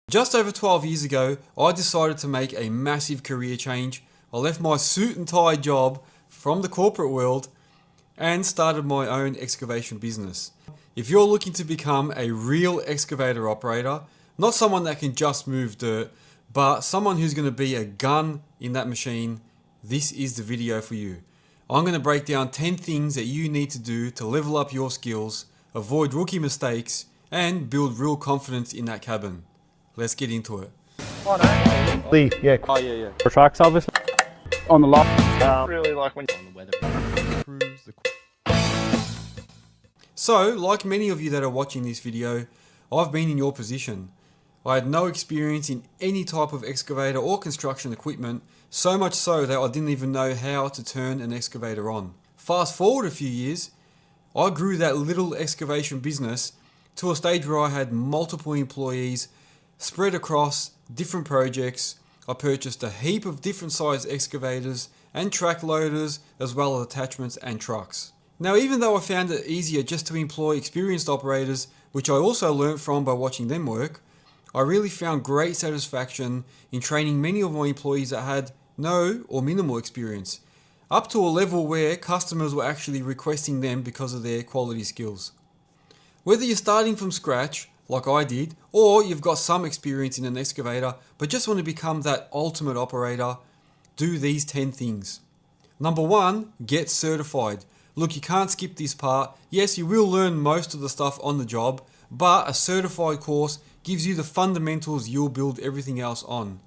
Just over 12 years ago, I decided to make a massive career change. I left my suit and tie job from the corporate world and started my own excavation business. If you're looking to become a real excavator operator, not someone that can just move dirt, but someone who's going to be a gun in that machine, this is the video for you. I'm going to break down 10 things that you need to do to level up your skills, avoid rookie mistakes, and build real confidence in that cabin. Let's get into it. Oh, no. Yeah. Oh, yeah. For tracks, obviously. On the loft. Really like when On the weather. So, like many of you that are watching this video, I've been in your position. I had no experience in any type of excavator or construction equipment, so much so that I didn't even know how to turn an excavator on. Fast forward a few years, I grew that little excavation business to a stage where I had multiple employees spread across different projects. I purchased a heap of different size excavators and track loaders, as well as attachments and trucks. Now, even though I found it easier just to employ experienced operators, which I also learnt from by watching them work, I really found great satisfaction in training many of my employees that had no or minimal experience, up to a level where customers were actually requesting them because of their quality skills. Whether you're starting from scratch, like I did, or you've got some experience in an excavator but just want to become that ultimate operator, do these 10 things. Number 1, get certified. Look, you can't skip this part. Yes, you will learn most of the stuff on the job, but a certified course gives you the fundamentals you'll build everything else on.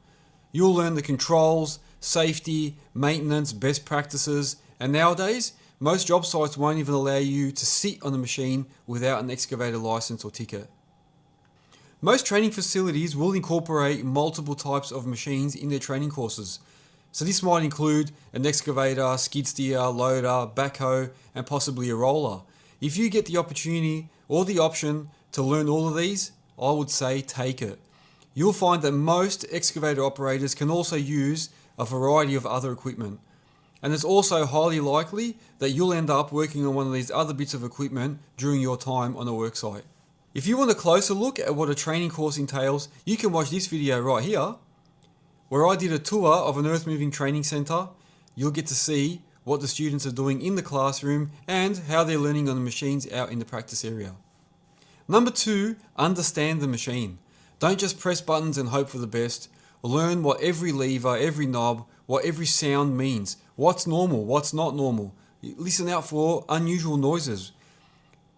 You'll learn the controls, safety, maintenance, best practices, and nowadays, most job sites won't even allow you to sit on the machine without an excavator license or ticket. Most training facilities will incorporate multiple types of machines in their training courses. So this might include an excavator, skid steer, loader, backhoe, and possibly a roller. If you get the opportunity or the option to learn all of these, I would say take it. You'll find that most excavator operators can also use a variety of other equipment. And it's also highly likely that you'll end up working on one of these other bits of equipment during your time on a worksite. If you want a closer look at what a training course entails, you can watch this video right here, where I did a tour of an earth moving training centre. You'll get to see what the students are doing in the classroom and how they're learning on the machines out in the practice area. Number 2, understand the machine. Don't just press buttons and hope for the best. Learn what every lever, every knob, what every sound means. What's normal, what's not normal. Listen out for unusual noises.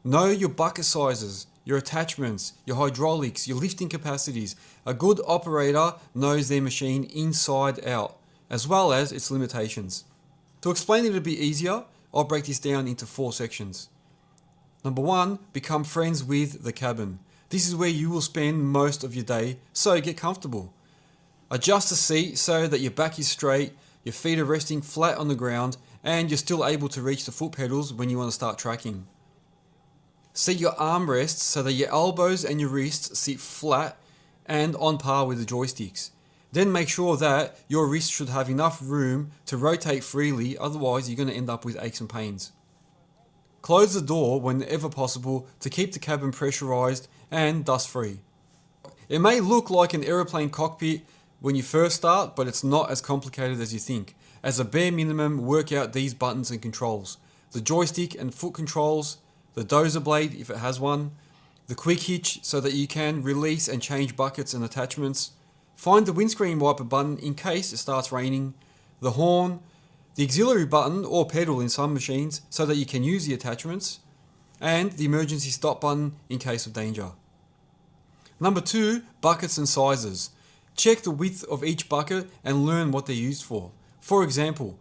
Know your bucket sizes, your attachments, your hydraulics, your lifting capacities. A good operator knows their machine inside out, as well as its limitations. To explain it a bit easier, I'll break this down into 4 sections. Number 1, become friends with the cabin. This is where you will spend most of your day, so get comfortable. Adjust the seat so that your back is straight, your feet are resting flat on the ground, and you're still able to reach the foot pedals when you want to start tracking. Set your armrests so that your elbows and your wrists sit flat and on par with the joysticks. Then make sure that your wrists should have enough room to rotate freely, otherwise you're going to end up with aches and pains. Close the door whenever possible to keep the cabin pressurized and dust free. It may look like an aeroplane cockpit when you first start, but it's not as complicated as you think. As a bare minimum, work out these buttons and controls. The joystick and foot controls, the dozer blade if it has one, the quick hitch so that you can release and change buckets and attachments, find the windscreen wiper button in case it starts raining, the horn, the auxiliary button or pedal in some machines so that you can use the attachments, and the emergency stop button in case of danger. Number 2, buckets and sizes. Check the width of each bucket and learn what they're used for. For example,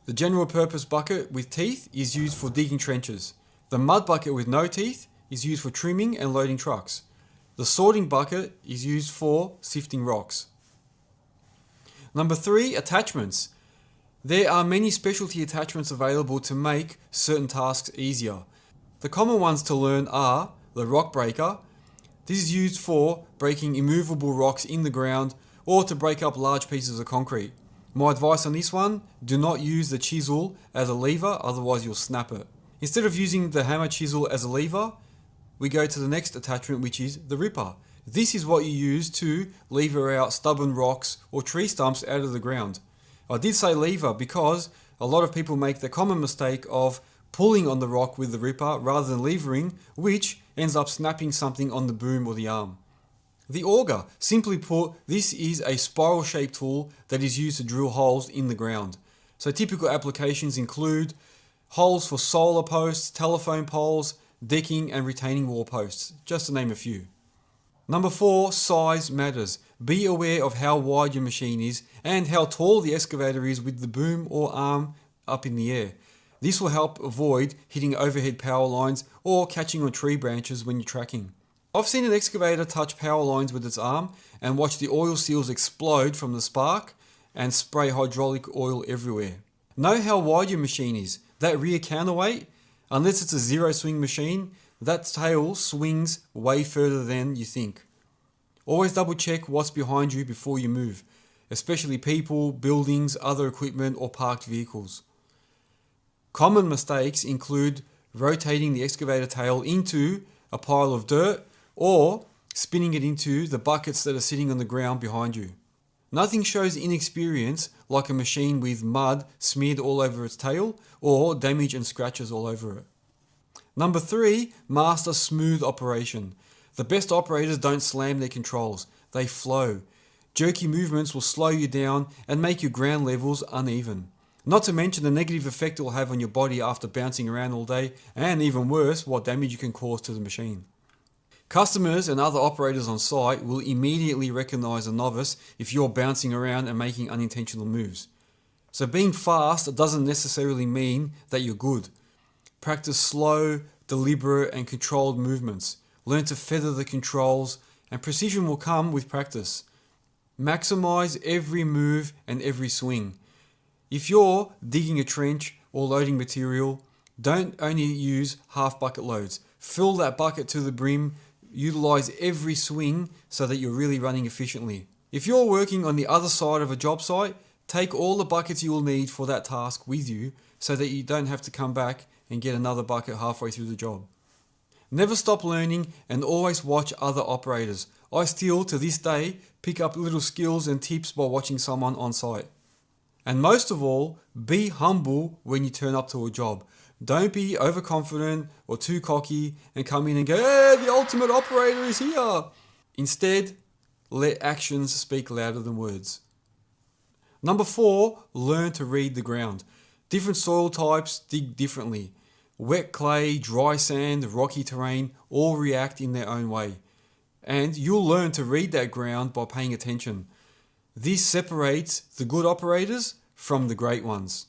the general purpose bucket with teeth is used for digging trenches. The mud bucket with no teeth is used for trimming and loading trucks. The sorting bucket is used for sifting rocks. Number 3, attachments. There are many specialty attachments available to make certain tasks easier. The common ones to learn are the rock breaker. This is used for breaking immovable rocks in the ground or to break up large pieces of concrete. My advice on this one, do not use the chisel as a lever, otherwise you'll snap it. Instead of using the hammer chisel as a lever, we go to the next attachment, which is the ripper. This is what you use to lever out stubborn rocks or tree stumps out of the ground. I did say lever because a lot of people make the common mistake of pulling on the rock with the ripper rather than levering, which ends up snapping something on the boom or the arm. The auger, simply put, this is a spiral shaped tool that is used to drill holes in the ground. So typical applications include holes for solar posts, telephone poles, decking and retaining wall posts, just to name a few. Number 4, size matters. Be aware of how wide your machine is and how tall the excavator is with the boom or arm up in the air. This will help avoid hitting overhead power lines or catching on tree branches when you're tracking. I've seen an excavator touch power lines with its arm and watch the oil seals explode from the spark and spray hydraulic oil everywhere. Know how wide your machine is. That rear counterweight, unless it's a zero swing machine, that tail swings way further than you think. Always double check what's behind you before you move, especially people, buildings, other equipment or parked vehicles. Common mistakes include rotating the excavator tail into a pile of dirt or spinning it into the buckets that are sitting on the ground behind you. Nothing shows inexperience like a machine with mud smeared all over its tail or damage and scratches all over it. Number 3, master smooth operation. The best operators don't slam their controls, they flow. Jerky movements will slow you down and make your ground levels uneven. Not to mention the negative effect it will have on your body after bouncing around all day, and even worse, what damage you can cause to the machine. Customers and other operators on site will immediately recognize a novice if you're bouncing around and making unintentional moves. So being fast doesn't necessarily mean that you're good. Practice slow, deliberate and controlled movements. Learn to feather the controls, and precision will come with practice. Maximize every move and every swing. If you're digging a trench or loading material, don't only use half bucket loads. Fill that bucket to the brim. Utilize every swing so that you're really running efficiently. If you're working on the other side of a job site, take all the buckets you will need for that task with you so that you don't have to come back and get another bucket halfway through the job. Never stop learning and always watch other operators. I still, to this day, pick up little skills and tips by watching someone on site. And most of all, be humble when you turn up to a job. Don't be overconfident or too cocky and come in and go, "Hey, the ultimate operator is here." Instead, let actions speak louder than words. Number 4, learn to read the ground. Different soil types dig differently. Wet clay, dry sand, rocky terrain all react in their own way. And you'll learn to read that ground by paying attention. This separates the good operators from the great ones.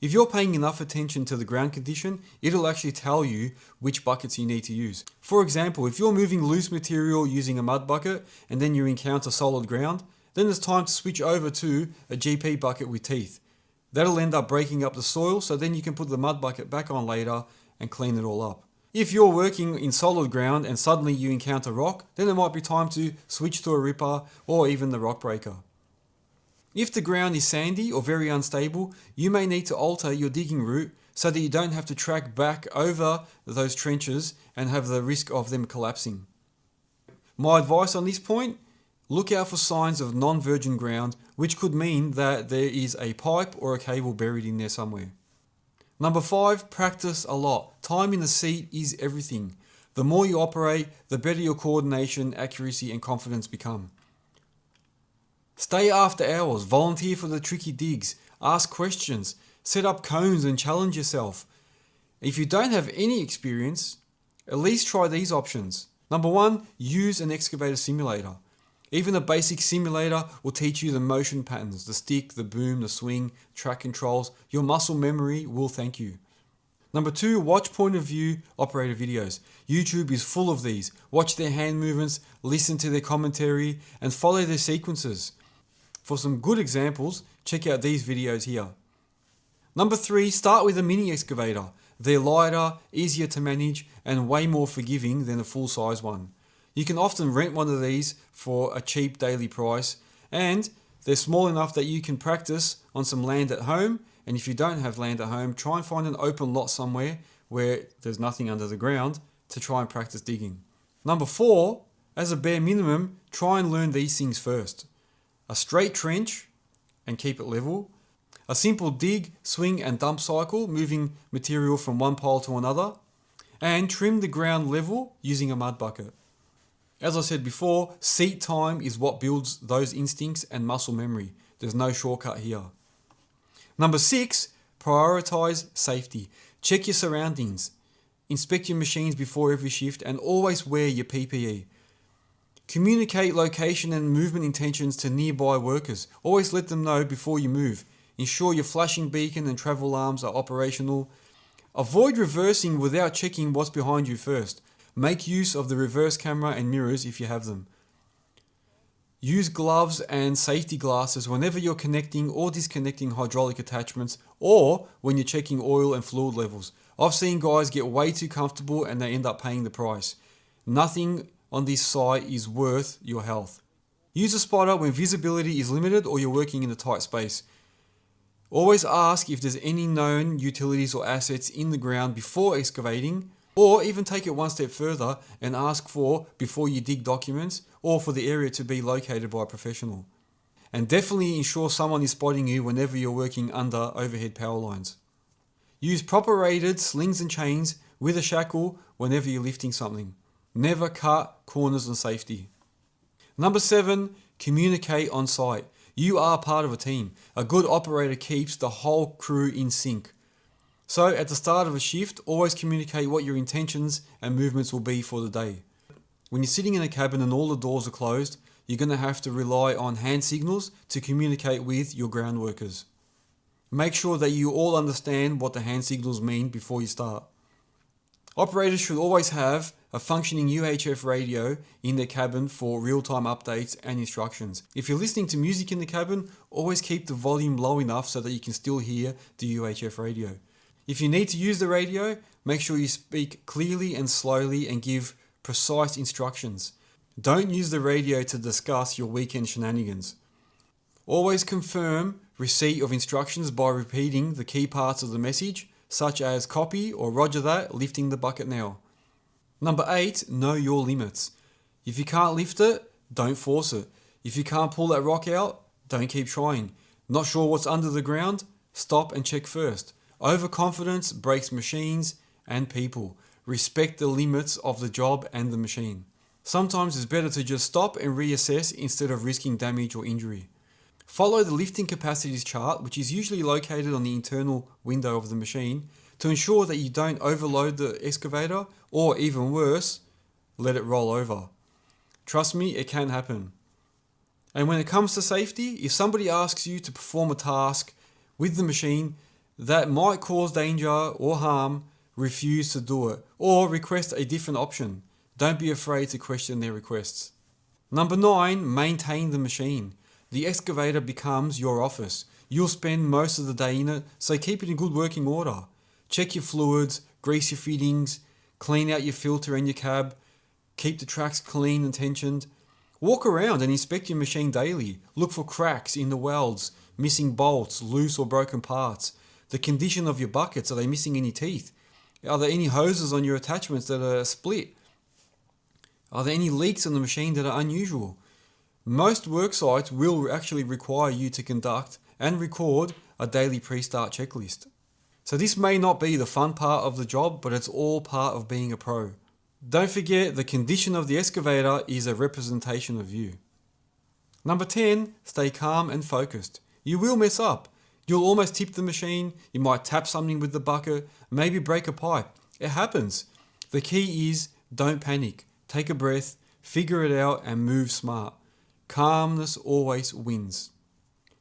If you're paying enough attention to the ground condition, it'll actually tell you which buckets you need to use. For example, if you're moving loose material using a mud bucket and then you encounter solid ground, then it's time to switch over to a GP bucket with teeth. That'll end up breaking up the soil, so then you can put the mud bucket back on later and clean it all up. If you're working in solid ground and suddenly you encounter rock, then it might be time to switch to a ripper or even the rock breaker. If the ground is sandy or very unstable, you may need to alter your digging route so that you don't have to track back over those trenches and have the risk of them collapsing. My advice on this point, look out for signs of non-virgin ground, which could mean that there is a pipe or a cable buried in there somewhere. Number 5, practice a lot. Time in the seat is everything. The more you operate, the better your coordination, accuracy and confidence become. Stay after hours, volunteer for the tricky digs, ask questions, set up cones and challenge yourself. If you don't have any experience, at least try these options. Number 1, use an excavator simulator. Even a basic simulator will teach you the motion patterns, the stick, the boom, the swing, track controls. Your muscle memory will thank you. Number 2, watch point of view operator videos. YouTube is full of these. Watch their hand movements, listen to their commentary, and follow their sequences. For some good examples, check out these videos here. Number 3, start with a mini excavator. They're lighter, easier to manage, and way more forgiving than a full-size one. You can often rent one of these for a cheap daily price, and they're small enough that you can practice on some land at home. And if you don't have land at home, try and find an open lot somewhere where there's nothing under the ground to try and practice digging. Number 4, As a bare minimum, try and learn these things first. A straight trench and keep it level. A simple dig, swing and dump cycle, moving material from one pile to another. And trim the ground level using a mud bucket. As I said before, seat time is what builds those instincts and muscle memory. There's no shortcut here. Number 6, prioritize safety. Check your surroundings. Inspect your machines before every shift and always wear your PPE. Communicate location and movement intentions to nearby workers. Always let them know before you move. Ensure your flashing beacon and travel alarms are operational. Avoid reversing without checking what's behind you first. Make use of the reverse camera and mirrors if you have them. Use gloves and safety glasses whenever you're connecting or disconnecting hydraulic attachments or when you're checking oil and fluid levels. I've seen guys get way too comfortable and they end up paying the price. Nothing on this site is worth your health. Use a spotter when visibility is limited or you're working in a tight space. Always ask if there's any known utilities or assets in the ground before excavating, or even take it one step further and ask for, before you dig, documents or for the area to be located by a professional. And definitely ensure someone is spotting you whenever you're working under overhead power lines. Use proper rated slings and chains with a shackle whenever you're lifting something. Never cut corners on safety. Number 7, communicate on site. You are part of a team. A good operator keeps the whole crew in sync. So at the start of a shift, always communicate what your intentions and movements will be for the day. When you're sitting in a cabin and all the doors are closed, you're going to have to rely on hand signals to communicate with your ground workers. Make sure that you all understand what the hand signals mean before you start. Operators should always have a functioning UHF radio in their cabin for real-time updates and instructions. If you're listening to music in the cabin, always keep the volume low enough so that you can still hear the UHF radio. If you need to use the radio, make sure you speak clearly and slowly and give precise instructions. Don't use the radio to discuss your weekend shenanigans. Always confirm receipt of instructions by repeating the key parts of the message, such as copy or roger that, lifting the bucket now. Number 8, know your limits. If you can't lift it, don't force it. If you can't pull that rock out, don't keep trying. Not sure what's under the ground? Stop and check first. Overconfidence breaks machines and people. Respect the limits of the job and the machine. Sometimes it's better to just stop and reassess instead of risking damage or injury. Follow the lifting capacities chart, which is usually located on the internal window of the machine, to ensure that you don't overload the excavator or, even worse, let it roll over. Trust me, it can happen. And when it comes to safety, if somebody asks you to perform a task with the machine that might cause danger or harm, refuse to do it or request a different option. Don't be afraid to question their requests. Number 9, maintain the machine. The excavator becomes your office. You'll spend most of the day in it, so keep it in good working order. Check your fluids, grease your fittings, clean out your filter and your cab, keep the tracks clean and tensioned. Walk around and inspect your machine daily. Look for cracks in the welds, missing bolts, loose or broken parts. The condition of your buckets, are they missing any teeth? Are there any hoses on your attachments that are split? Are there any leaks on the machine that are unusual? Most work sites will actually require you to conduct and record a daily pre-start checklist. So this may not be the fun part of the job, but it's all part of being a pro. Don't forget, the condition of the excavator is a representation of you. Number 10, stay calm and focused. You will mess up. You'll almost tip the machine, you might tap something with the bucket, maybe break a pipe. It happens. The key is don't panic. Take a breath, figure it out and move smart. Calmness always wins.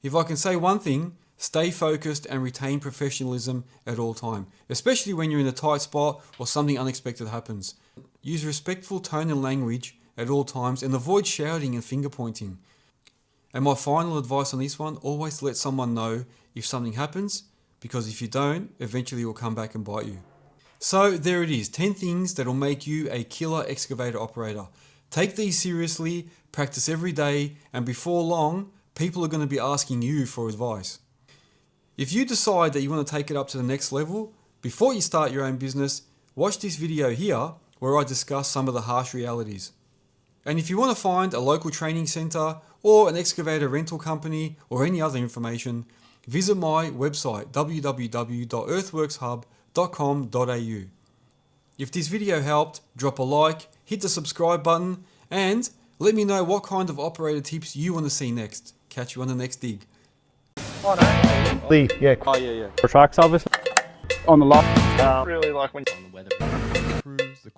If I can say one thing, stay focused and retain professionalism at all time, especially when you're in a tight spot or something unexpected happens. Use respectful tone and language at all times and avoid shouting and finger pointing. And my final advice on this one, always let someone know if something happens, because if you don't, eventually it will come back and bite you. So there it is, 10 things that will make you a killer excavator operator. Take these seriously, practice every day, and before long, people are going to be asking you for advice. If you decide that you want to take it up to the next level, before you start your own business, watch this video here where I discuss some of the harsh realities. And if you want to find a local training centre or an excavator rental company or any other information, visit my website www.earthworkshub.com.au. If this video helped, drop a like, hit the subscribe button, and let me know what kind of operator tips you want to see next. Catch you on the next dig. Oh, no. Yeah, Oh, yeah. for tracks obviously. On the lot. Really like when on the weather. Cruise the